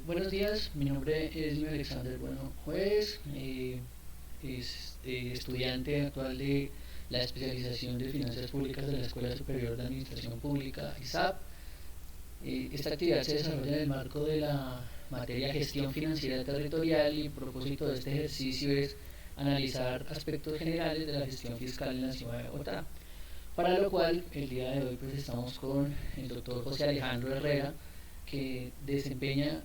Buenos días, mi nombre es Alexander Bueno Juez, estudiante actual de la especialización de Finanzas Públicas de la Escuela Superior de Administración Pública, ISAP. Esta actividad se desarrolla en el marco de la materia Gestión Financiera Territorial y el propósito de este ejercicio es analizar aspectos generales de la gestión fiscal en la ciudad de Bogotá. Para lo cual, el día de hoy pues estamos con el doctor José Alejandro Herrera, que se desempeña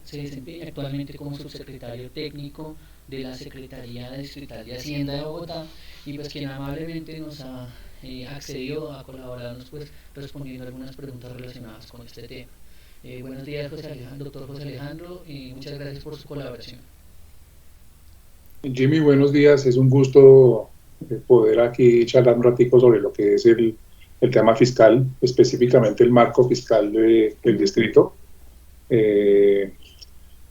actualmente como subsecretario técnico de la Secretaría Distrital de Hacienda de Bogotá y pues quien amablemente nos ha accedido a colaborarnos pues respondiendo algunas preguntas relacionadas con este tema. Buenos días, doctor José Alejandro, y muchas gracias por su colaboración. Jimmy, buenos días. Es un gusto poder aquí charlar un ratico sobre lo que es el tema fiscal, específicamente el marco fiscal del distrito.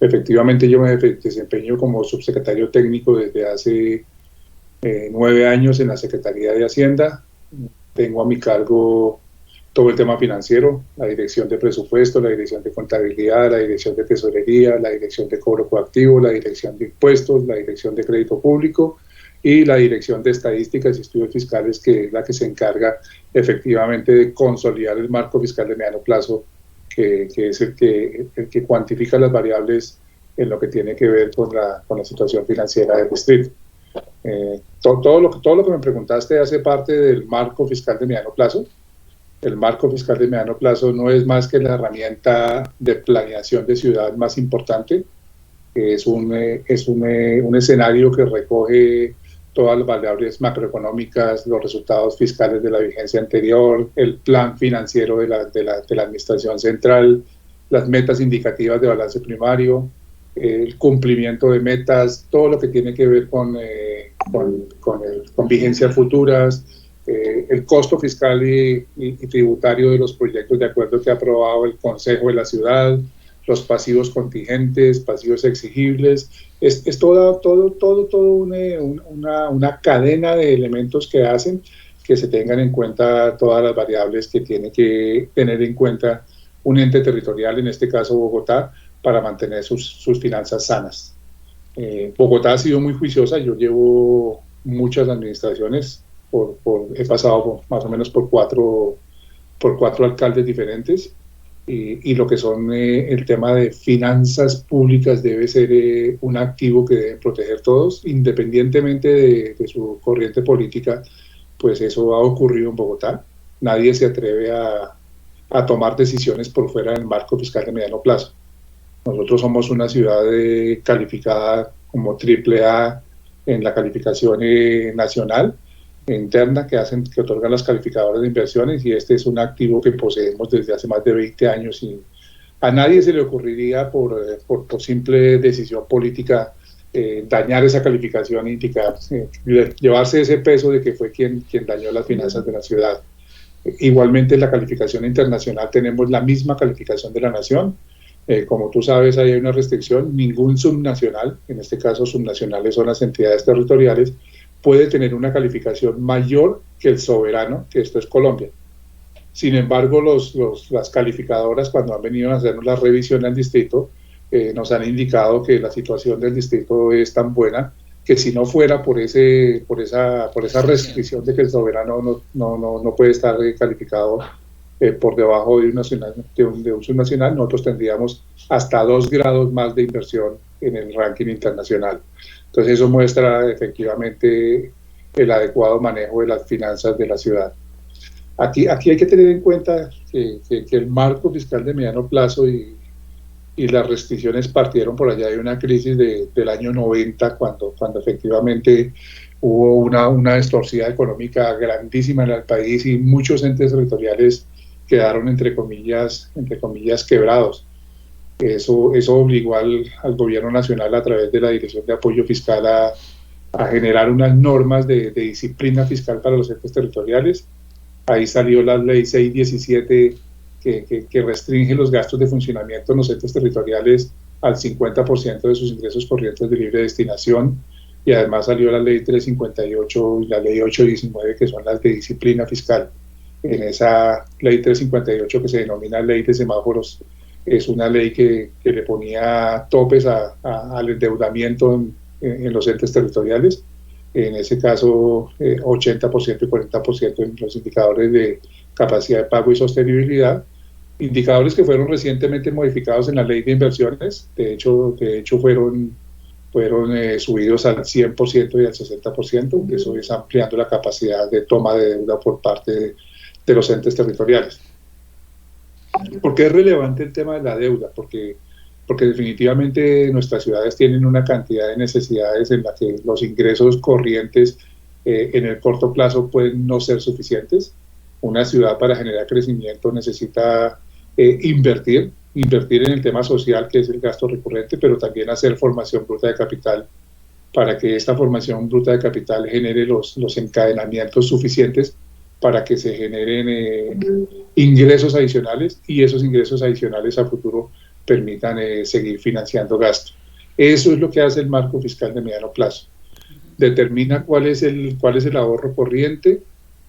Efectivamente, yo me desempeño como subsecretario técnico desde hace 9 años en la Secretaría de Hacienda. Tengo a mi cargo todo el tema financiero, la dirección de presupuesto, la dirección de contabilidad, la dirección de tesorería, la dirección de cobro coactivo, la dirección de impuestos, la dirección de crédito público y la dirección de estadísticas y estudios fiscales, que es la que se encarga efectivamente de consolidar el marco fiscal de mediano plazo, que es el que cuantifica las variables en lo que tiene que ver con la situación financiera del distrito. Todo lo que me preguntaste hace parte del marco fiscal de mediano plazo. El marco fiscal de mediano plazo no es más que la herramienta de planeación de ciudad más importante. Es un escenario que recoge todas las variables macroeconómicas, los resultados fiscales de la vigencia anterior, el plan financiero de la administración central, las metas indicativas de balance primario, el cumplimiento de metas, todo lo que tiene que ver con vigencias futuras, el costo fiscal y tributario de los proyectos de acuerdo que ha aprobado el Consejo de la Ciudad, los pasivos contingentes, pasivos exigibles. Es toda una cadena de elementos que hacen que se tengan en cuenta todas las variables que tiene que tener en cuenta un ente territorial, en este caso Bogotá, para mantener sus finanzas sanas. Bogotá ha sido muy juiciosa. Yo llevo muchas administraciones, he pasado más o menos por cuatro alcaldes diferentes, y lo que son el tema de finanzas públicas debe ser un activo que deben proteger todos, independientemente de su corriente política. Pues eso ha ocurrido en Bogotá. Nadie se atreve a tomar decisiones por fuera del marco fiscal de mediano plazo. Nosotros somos una ciudad calificada como AAA en la calificación nacional interna que otorgan las calificadoras de inversiones, y este es un activo que poseemos desde hace más de 20 años, y a nadie se le ocurriría por simple decisión política dañar esa calificación, indicar, llevarse ese peso de que fue quien dañó las finanzas de la ciudad. Igualmente, en la calificación internacional tenemos la misma calificación de la nación. Como tú sabes, ahí hay una restricción: ningún subnacional, en este caso subnacionales son las entidades territoriales, puede tener una calificación mayor que el soberano, que esto es Colombia. Sin embargo, las calificadoras, cuando han venido a hacernos la revisión al distrito, nos han indicado que la situación del distrito es tan buena que si no fuera por esa restricción de que el soberano no puede estar calificado por debajo de un subnacional, nosotros tendríamos hasta 2 grados más de inversión en el ranking internacional. Entonces eso muestra efectivamente el adecuado manejo de las finanzas de la ciudad. Aquí hay que tener en cuenta que el marco fiscal de mediano plazo y las restricciones partieron por allá de una crisis del año 90, cuando efectivamente hubo una distorsión económica grandísima en el país y muchos entes territoriales quedaron entre comillas quebrados. Eso obligó al gobierno nacional, a través de la Dirección de Apoyo Fiscal, a generar unas normas de disciplina fiscal para los entes territoriales. Ahí salió la ley 617 que restringe los gastos de funcionamiento en los entes territoriales al 50% de sus ingresos corrientes de libre destinación, y además salió la ley 358 y la ley 819, que son las de disciplina fiscal. En esa ley 358, que se denomina ley de semáforos, Es una ley que le ponía topes al endeudamiento en los entes territoriales. En ese caso, 80% y 40% en los indicadores de capacidad de pago y sostenibilidad, indicadores que fueron recientemente modificados en la ley de inversiones. De hecho fueron subidos al 100% y al 60%, eso es ampliando la capacidad de toma de deuda por parte de los entes territoriales. ¿Por qué es relevante el tema de la deuda? Porque definitivamente nuestras ciudades tienen una cantidad de necesidades en la que los ingresos corrientes en el corto plazo pueden no ser suficientes. Una ciudad, para generar crecimiento, necesita invertir en el tema social, que es el gasto recurrente, pero también hacer formación bruta de capital, para que esta formación bruta de capital genere los encadenamientos suficientes para que se generen ingresos adicionales, y esos ingresos adicionales a futuro permitan seguir financiando gastos. Eso es lo que hace el marco fiscal de mediano plazo. Determina cuál es el ahorro corriente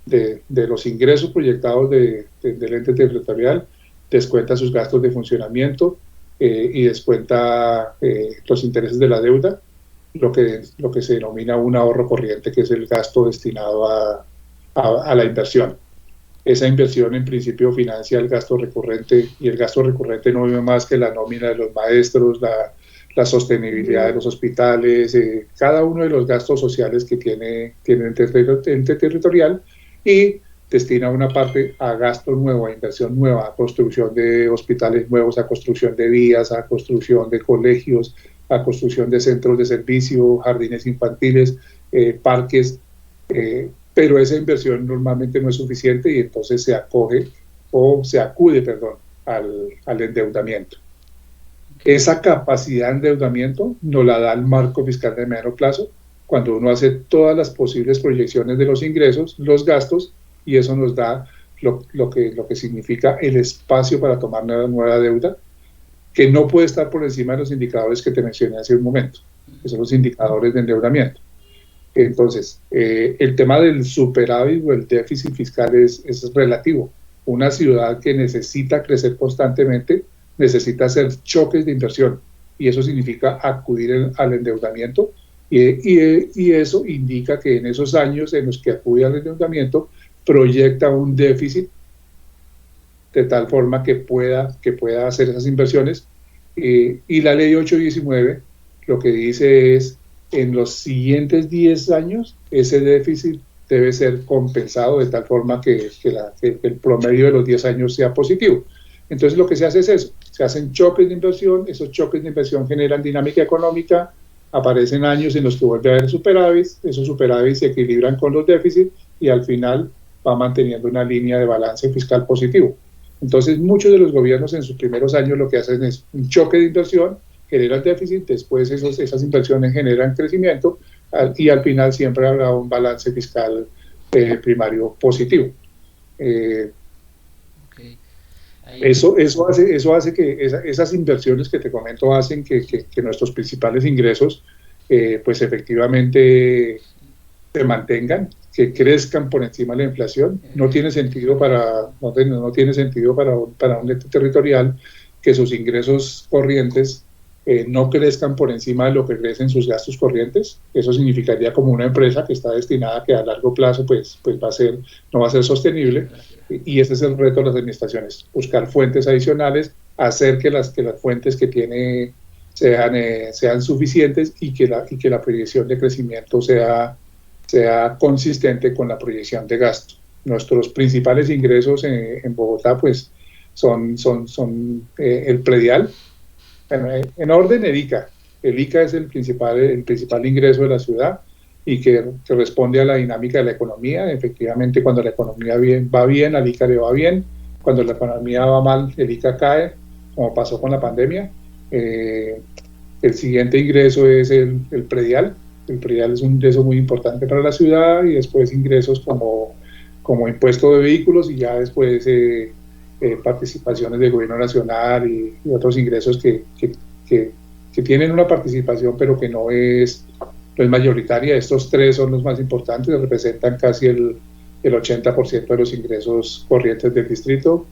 de los ingresos proyectados del ente territorial, descuenta sus gastos de funcionamiento y descuenta los intereses de la deuda, lo que se denomina un ahorro corriente, que es el gasto destinado a la inversión. Esa inversión en principio financia el gasto recurrente, y el gasto recurrente no es más que la nómina de los maestros, la sostenibilidad de los hospitales, cada uno de los gastos sociales que tiene ente territorial, y destina una parte a gasto nuevo, a inversión nueva, a construcción de hospitales nuevos, a construcción de vías, a construcción de colegios, a construcción de centros de servicio, jardines infantiles, parques, pero esa inversión normalmente no es suficiente, y entonces se acude al endeudamiento. Esa capacidad de endeudamiento nos la da el marco fiscal de mediano plazo, cuando uno hace todas las posibles proyecciones de los ingresos, los gastos, y eso nos da lo que significa el espacio para tomar nueva deuda, que no puede estar por encima de los indicadores que te mencioné hace un momento, que son los indicadores de endeudamiento. Entonces, el tema del superávit o el déficit fiscal es relativo. Una ciudad que necesita crecer constantemente necesita hacer choques de inversión, y eso significa acudir al endeudamiento, y eso indica que en esos años en los que acude al endeudamiento proyecta un déficit de tal forma que pueda hacer esas inversiones, y la ley 819 lo que dice es: en los siguientes 10 años ese déficit debe ser compensado de tal forma que el promedio de los 10 años sea positivo. Entonces lo que se hace es eso, se hacen choques de inversión, esos choques de inversión generan dinámica económica, aparecen años en los que vuelve a haber superávits, esos superávits se equilibran con los déficits, y al final va manteniendo una línea de balance fiscal positivo. Entonces muchos de los gobiernos en sus primeros años lo que hacen es un choque de inversión, generan déficit, después esas inversiones generan crecimiento, y al final siempre habrá un balance fiscal primario positivo. Eso hace que esas inversiones que te comento hacen que nuestros principales ingresos pues efectivamente se mantengan, que crezcan por encima de la inflación. No tiene sentido para un ente territorial que sus ingresos corrientes no crezcan por encima de lo que crecen sus gastos corrientes. Eso significaría como una empresa que está destinada a que a largo plazo pues no va a ser sostenible, y ese es el reto de las administraciones: buscar fuentes adicionales, hacer que las fuentes que tiene sean suficientes, y que la proyección de crecimiento sea consistente con la proyección de gasto. Nuestros principales ingresos en Bogotá pues son el predial. En orden, el ICA. El ICA es el principal ingreso de la ciudad, y que responde a la dinámica de la economía. Efectivamente, cuando la economía va bien, al ICA le va bien. Cuando la economía va mal, el ICA cae, como pasó con la pandemia. El siguiente ingreso es el predial. El predial es un ingreso muy importante para la ciudad, y después ingresos como impuesto de vehículos, y ya después participaciones del gobierno nacional y otros ingresos que tienen una participación pero que no es mayoritaria. Estos tres son los más importantes, representan casi el 80% de los ingresos corrientes del distrito.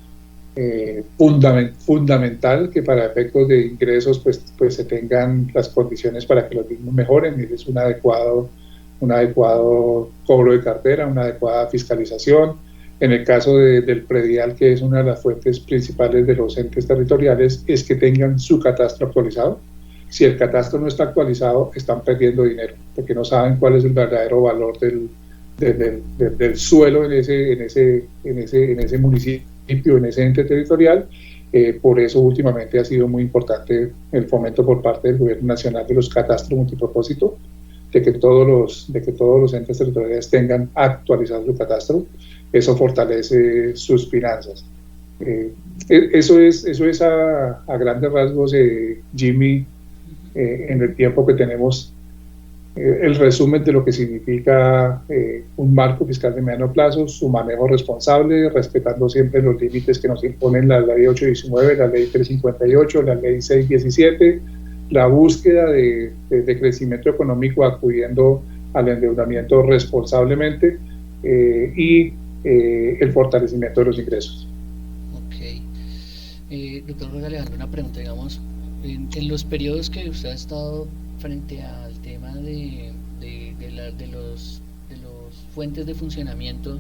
fundamental que para efectos de ingresos pues se tengan las condiciones para que los mismos mejoren. Es un adecuado cobro de cartera, una adecuada fiscalización. En el caso del predial, que es una de las fuentes principales de los entes territoriales, es que tengan su catastro actualizado. Si el catastro no está actualizado, están perdiendo dinero, porque no saben cuál es el verdadero valor del suelo en ese municipio, en ese ente territorial. Por eso últimamente ha sido muy importante el fomento por parte del Gobierno Nacional de los catastros multipropósito, de que todos los entes territoriales tengan actualizado su catastro. Eso fortalece sus finanzas. Eso es a grandes rasgos, Jimmy, en el tiempo que tenemos, el resumen de lo que significa un marco fiscal de mediano plazo, su manejo responsable, respetando siempre los límites que nos imponen la ley 819, la ley 358, la ley 617, la búsqueda de crecimiento económico acudiendo al endeudamiento responsablemente y el fortalecimiento de los ingresos. Ok. Doctor Jorge Alejandro, una pregunta, digamos, en los periodos que usted ha estado frente al tema de los fuentes de funcionamiento,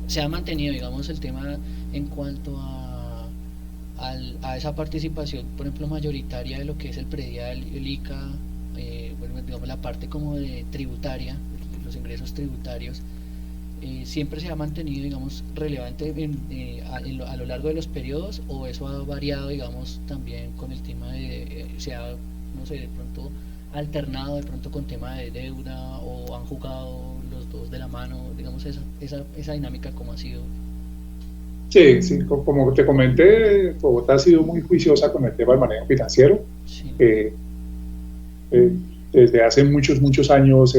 ¿se ha mantenido, digamos, el tema en cuanto a esa participación, por ejemplo, mayoritaria de lo que es el predial, el ICA, bueno, digamos, la parte como de tributaria, los ingresos tributarios? ¿Siempre se ha mantenido, digamos, relevante a lo largo de los periodos, o eso ha variado, digamos, también con el tema se ha, no sé, de pronto alternado de pronto con tema de deuda, o han jugado los dos de la mano, digamos, esa dinámica cómo ha sido? Sí, como te comenté, Bogotá ha sido muy juiciosa con el tema del manejo financiero. Sí. Desde hace muchos años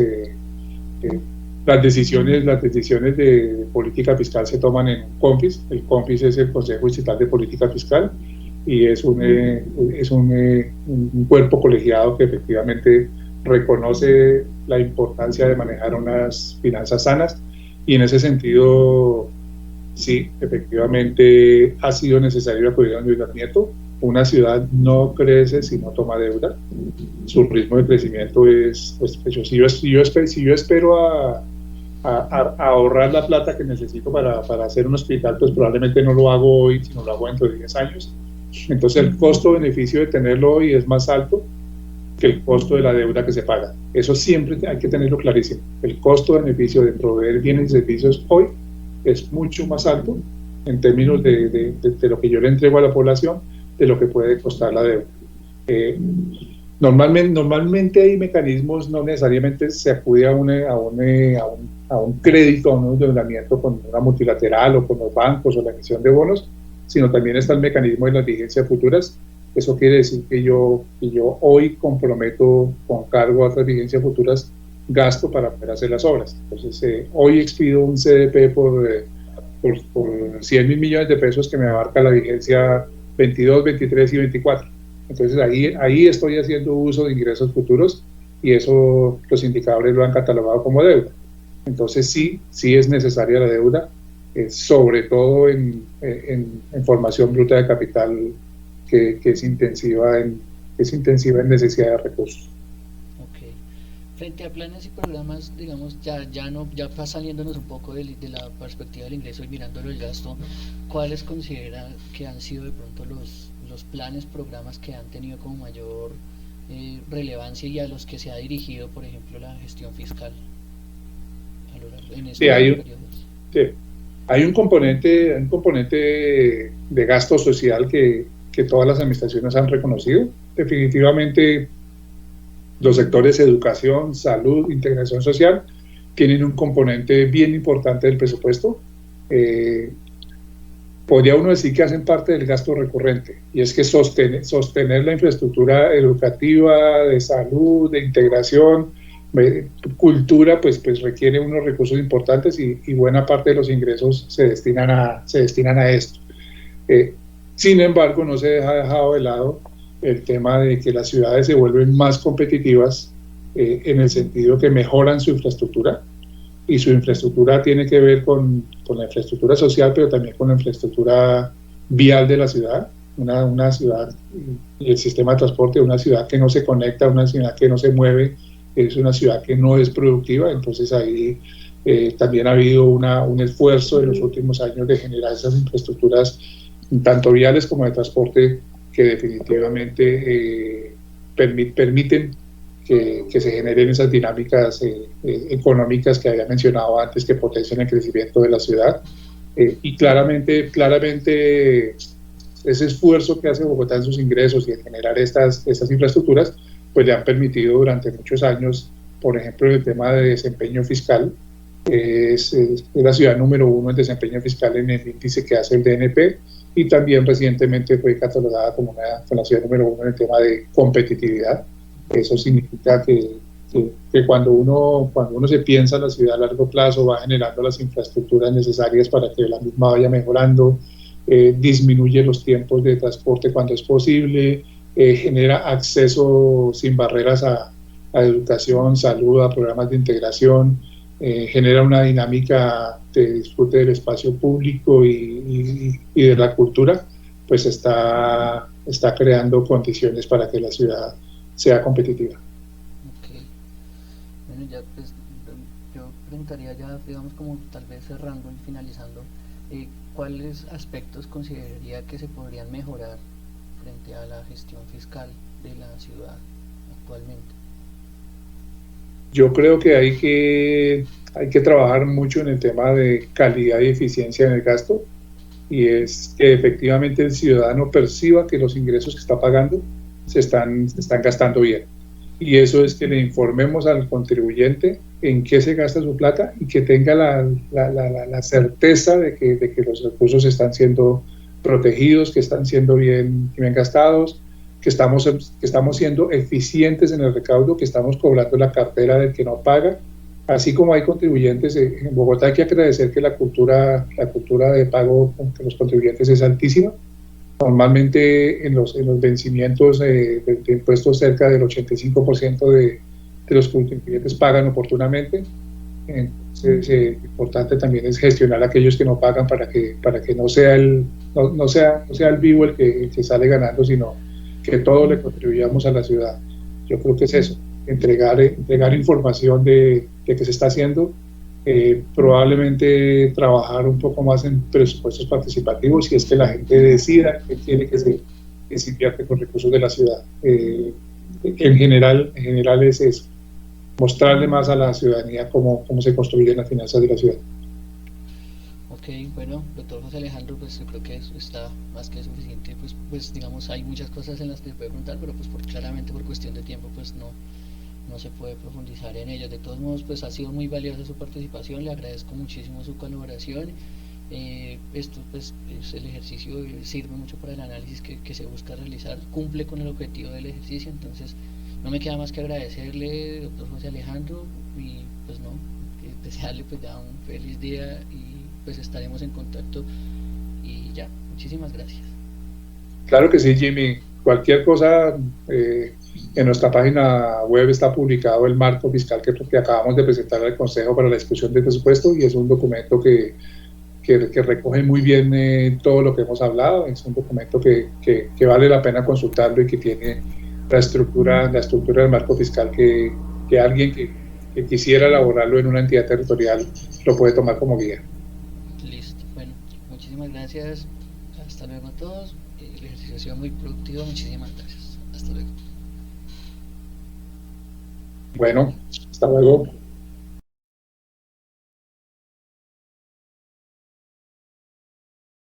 las decisiones de política fiscal se toman en un CONFIS. El CONFIS es el Consejo Distrital de Política Fiscal, y es un cuerpo colegiado que efectivamente reconoce la importancia de manejar unas finanzas sanas, y en ese sentido, sí, efectivamente ha sido necesario acudir a un endeudamiento. Una ciudad no crece si no toma deuda. Su ritmo de crecimiento es, pues, si yo espero a ahorrar la plata que necesito para hacer un hospital, pues probablemente no lo hago hoy, sino lo hago dentro de 10 años. Entonces el costo-beneficio de tenerlo hoy es más alto que el costo de la deuda que se paga. Eso siempre hay que tenerlo clarísimo. El costo-beneficio de proveer bienes y servicios hoy es mucho más alto en términos de lo que yo le entrego a la población, de lo que puede costar la deuda. Normalmente hay mecanismos, no necesariamente se acude a un crédito, a un endeudamiento con una multilateral o con los bancos o la emisión de bonos, sino también está el mecanismo de las vigencias futuras. Eso quiere decir que yo hoy comprometo con cargo a otras vigencias futuras gasto para poder hacer las obras. Entonces, hoy expido un CDP por 100.000 millones de pesos que me abarca la vigencia 22, 23 y 24. Entonces, ahí estoy haciendo uso de ingresos futuros, y eso los indicadores lo han catalogado como deuda. Entonces, sí es necesaria la deuda, sobre todo en formación bruta de capital que es intensiva en necesidad de recursos. Okay. Frente a planes y programas, digamos, ya saliéndonos un poco de la perspectiva del ingreso y mirándolo el gasto, ¿cuáles considera que han sido de pronto los planes, programas que han tenido como mayor relevancia y a los que se ha dirigido, por ejemplo, la gestión fiscal en estos periodos? Hay un componente de gasto social que todas las administraciones han reconocido. Definitivamente los sectores educación, salud, integración social tienen un componente bien importante del presupuesto. Podría uno decir que hacen parte del gasto recurrente, y es que sostener la infraestructura educativa, de salud, de integración, cultura, pues requiere unos recursos importantes, y buena parte de los ingresos se destinan a esto. Sin embargo, no se ha dejado de lado el tema de que las ciudades se vuelven más competitivas en el sentido que mejoran su infraestructura, y su infraestructura tiene que ver con la infraestructura social, pero también con la infraestructura vial de la ciudad, una ciudad y el sistema de transporte, una ciudad que no se conecta, una ciudad que no se mueve, es una ciudad que no es productiva. Entonces ahí también ha habido un esfuerzo en los últimos años de generar esas infraestructuras, tanto viales como de transporte, que definitivamente permiten que se generen esas dinámicas económicas que había mencionado antes, que potencian el crecimiento de la ciudad. Y claramente ese esfuerzo que hace Bogotá en sus ingresos y en generar estas infraestructuras, pues le han permitido durante muchos años, por ejemplo, el tema de desempeño fiscal. Es la ciudad número 1 en desempeño fiscal en el índice que hace el DNP, y también recientemente fue catalogada como la ciudad número 1 en el tema de competitividad. Eso significa que cuando uno se piensa la ciudad a largo plazo, va generando las infraestructuras necesarias para que la misma vaya mejorando, disminuye los tiempos de transporte cuando es posible, genera acceso sin barreras a educación, salud, a programas de integración, genera una dinámica de disfrute del espacio público y de la cultura, pues está creando condiciones para que la ciudad sea competitiva. Okay. Bueno, ya pues yo preguntaría ya, digamos, como tal vez cerrando y finalizando, ¿cuáles aspectos consideraría que se podrían mejorar frente a la gestión fiscal de la ciudad actualmente? Yo creo que hay que trabajar mucho en el tema de calidad y eficiencia en el gasto, y es que efectivamente el ciudadano perciba que los ingresos que está pagando se están gastando bien. Y eso es que le informemos al contribuyente en qué se gasta su plata, y que tenga la certeza de que los recursos están siendo protegidos, que están siendo bien gastados, que estamos siendo eficientes en el recaudo, que estamos cobrando la cartera del que no paga. Así como hay contribuyentes, en Bogotá hay que agradecer que la cultura de pago de los contribuyentes es altísima. Normalmente en los vencimientos de impuestos, cerca del 85% de los contribuyentes pagan oportunamente. Entonces, importante también es gestionar a aquellos que no pagan, para que no sea el vivo el que sale ganando, sino que todos le contribuyamos a la ciudad. Yo creo que es eso, entregar información de que se está haciendo, probablemente trabajar un poco más en presupuestos participativos, si es que la gente decida que quiere que se invierte con recursos de la ciudad. En general es eso, mostrarle más a la ciudadanía cómo se construyen las finanzas de la ciudad. Ok, bueno, doctor José Alejandro, pues yo creo que eso está más que suficiente. Pues digamos, hay muchas cosas en las que se puede preguntar, pero pues claramente por cuestión de tiempo pues no se puede profundizar en ellas. De todos modos, pues ha sido muy valiosa su participación, le agradezco muchísimo su colaboración. Esto pues el ejercicio sirve mucho para el análisis que se busca realizar, cumple con el objetivo del ejercicio. Entonces no me queda más que agradecerle, doctor José Alejandro, y pues no, desearle pues ya un feliz día, y pues estaremos en contacto, y ya, muchísimas gracias. Claro que sí, Jimmy. Cualquier cosa, en nuestra página web está publicado el marco fiscal que acabamos de presentar al Consejo para la discusión del presupuesto, y es un documento que recoge muy bien todo lo que hemos hablado. Es un documento que vale la pena consultarlo, y que tiene la estructura del marco fiscal que alguien que quisiera elaborarlo en una entidad territorial lo puede tomar como guía. Listo, bueno, muchísimas gracias. Hasta luego a todos. El ejercicio ha sido muy productivo. Muchísimas gracias. Hasta luego. Bueno, hasta luego.